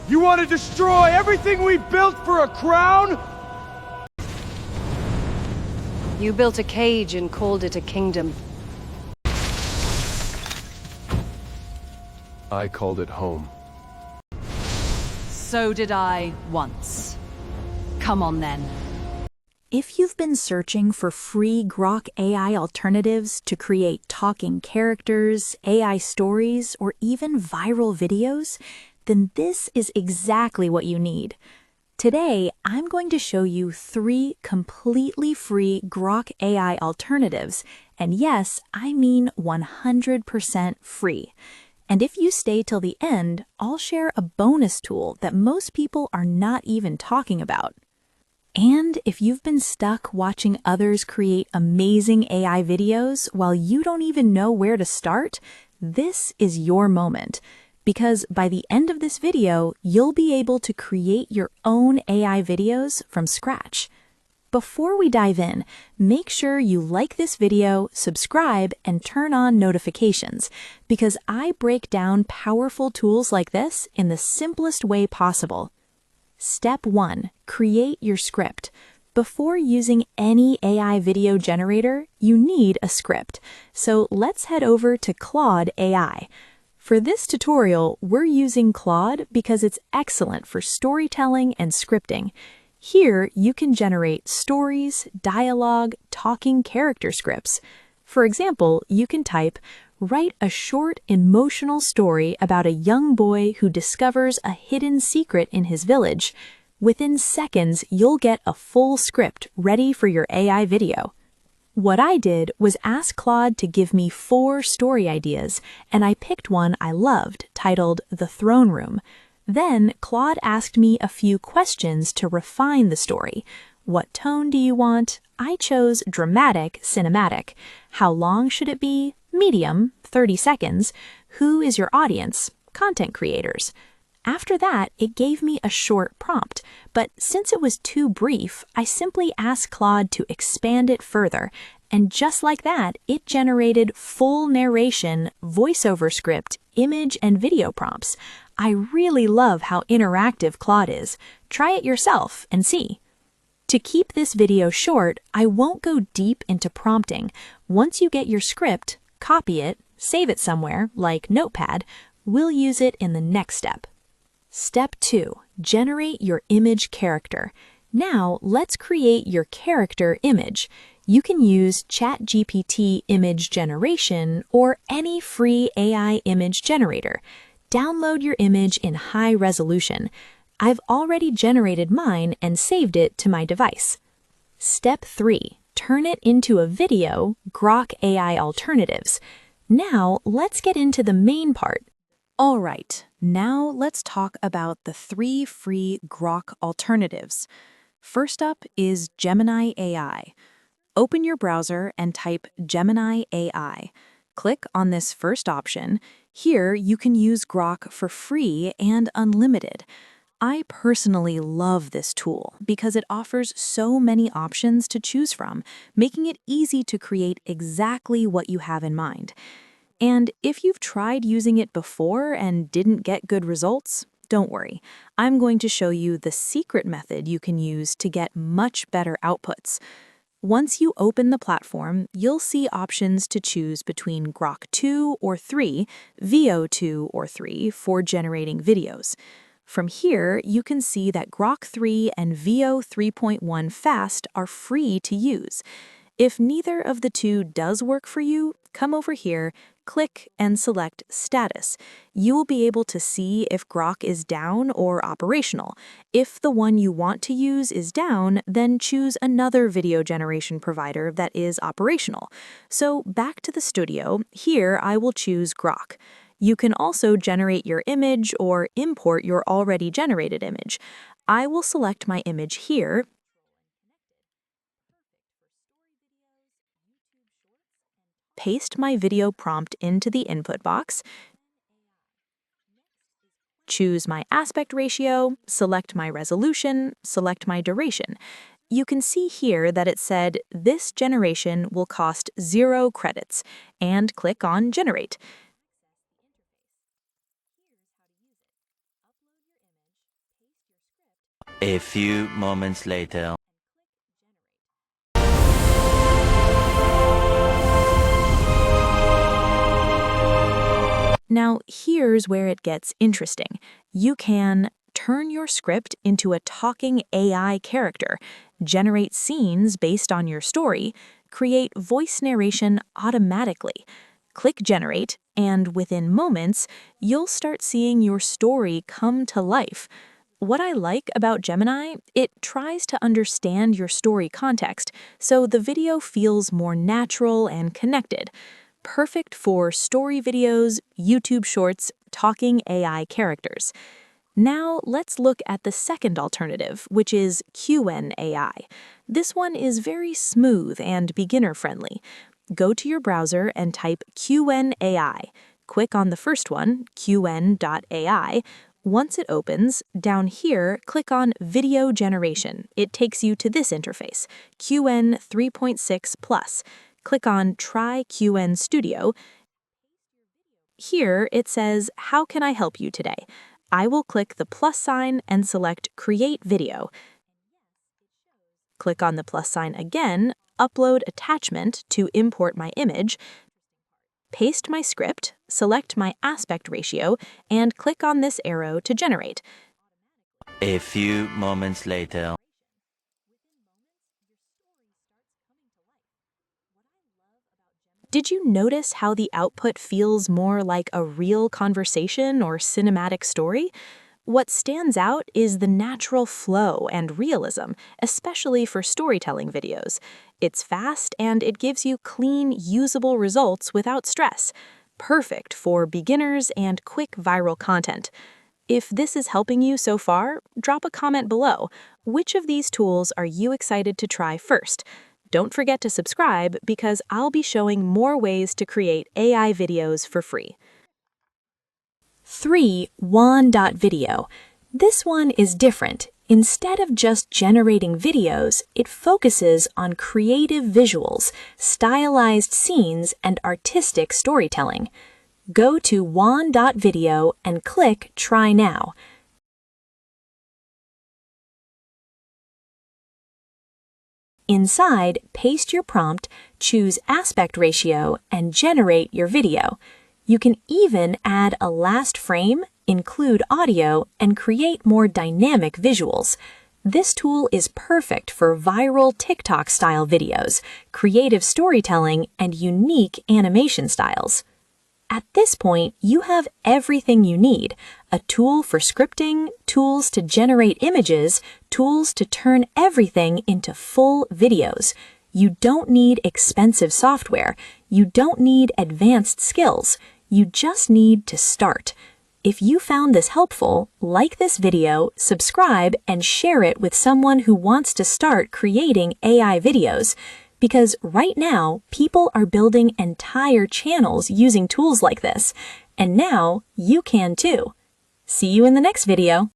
You want to destroy everything we built for a crown? You built a cage and called it a kingdom. I called it home. So did I once. Come on then. If you've been searching for free Grok AI alternatives to create talking characters, AI stories, or even viral videos, then this is exactly what you need. Today, I'm going to show you 3 completely free Grok AI alternatives, and yes, I mean 100% free. And if you stay till the end, I'll share a bonus tool that most people are not even talking about. And if you've been stuck watching others create amazing AI videos while you don't even know where to start, this is your moment. Because by the end of this video, you'll be able to create your own AI videos from scratch. Before we dive in, make sure you like this video, subscribe, and turn on notifications, because I break down powerful tools like this in the simplest way possible. Step 1. Create your script. Before using any AI video generator, you need a script. So let's head over to Claude AI. For this tutorial, we're using Claude because it's excellent for storytelling and scripting. Here, you can generate stories, dialogue, talking character scripts. For example, you can type, "Write a short, emotional story about a young boy who discovers a hidden secret in his village." Within seconds, you'll get a full script ready for your AI video. What I did was ask Claude to give me 4 story ideas, and I picked one I loved, titled The Throne Room. Then Claude asked me a few questions to refine the story. What tone do you want? I chose dramatic, cinematic. How long should it be? Medium, 30 seconds. Who is your audience? Content creators. After that, it gave me a short prompt, but since it was too brief, I simply asked Claude to expand it further, and just like that, it generated full narration, voiceover script, image, and video prompts. I really love how interactive Claude is. Try it yourself and see. To keep this video short, I won't go deep into prompting. Once you get your script, copy it, save it somewhere, like Notepad. We'll use it in the next step. Step 2. Generate your image character. Now, let's create your character image. You can use ChatGPT image generation or any free AI image generator. Download your image in high resolution. I've already generated mine and saved it to my device. Step 3. Turn it into a video, Grok AI alternatives. Now, let's get into the main part. All right, now let's talk about the 3 free Grok alternatives. First up is Gemini AI. Open your browser and type Gemini AI. Click on this first option. Here, you can use Grok for free and unlimited. I personally love this tool because it offers so many options to choose from, making it easy to create exactly what you have in mind. And if you've tried using it before and didn't get good results, don't worry. I'm going to show you the secret method you can use to get much better outputs. Once you open the platform, you'll see options to choose between Grok 2 or 3, Veo 2 or 3 for generating videos. From here, you can see that Grok 3 and Veo 3.1 Fast are free to use. If neither of the two does work for you, come over here, click and select Status. You will be able to see if Grok is down or operational. If the one you want to use is down, then choose another video generation provider that is operational. So back to the studio, here I will choose Grok. You can also generate your image or import your already generated image. I will select my image here, paste my video prompt into the input box, choose my aspect ratio, select my resolution, select my duration. You can see here that it said, "This generation will cost 0 credits," and click on Generate. A few moments later. Now, here's where it gets interesting. You can turn your script into a talking AI character, generate scenes based on your story, create voice narration automatically. Click Generate, and within moments, you'll start seeing your story come to life. What I like about Gemini, it tries to understand your story context, so the video feels more natural and connected. Perfect for story videos, YouTube shorts, talking AI characters. Now let's look at the second alternative, which is Qwen AI. This one is very smooth and beginner-friendly. Go to your browser and type Qwen AI. Click on the first one, qwen.ai. Once it opens, down here, click on Video Generation. It takes you to this interface, Qwen 3.6 Plus. Click on Try Qwen Studio. Here it says, How can I help you today? I will click the plus sign and select Create Video. Click on the plus sign again, Upload Attachment to import my image, paste my script, select my aspect ratio, and click on this arrow to generate. A few moments later. Did you notice how the output feels more like a real conversation or cinematic story? What stands out is the natural flow and realism, especially for storytelling videos. It's fast and it gives you clean, usable results without stress. Perfect for beginners and quick viral content. If this is helping you so far, drop a comment below. Which of these tools are you excited to try first? Don't forget to subscribe because I'll be showing more ways to create AI videos for free. 3. Qwen.video. This one is different. Instead of just generating videos, it focuses on creative visuals, stylized scenes, and artistic storytelling. Go to Qwen.video and click Try Now. Inside, paste your prompt, choose aspect ratio, and generate your video. You can even add a last frame, include audio, and create more dynamic visuals. This tool is perfect for viral TikTok-style videos, creative storytelling, and unique animation styles. At this point, you have everything you need: a tool for scripting, tools to generate images, tools to turn everything into full videos. You don't need expensive software. You don't need advanced skills. You just need to start. If you found this helpful, like this video, subscribe, and share it with someone who wants to start creating AI videos. Because right now, people are building entire channels using tools like this. And now, you can too. See you in the next video.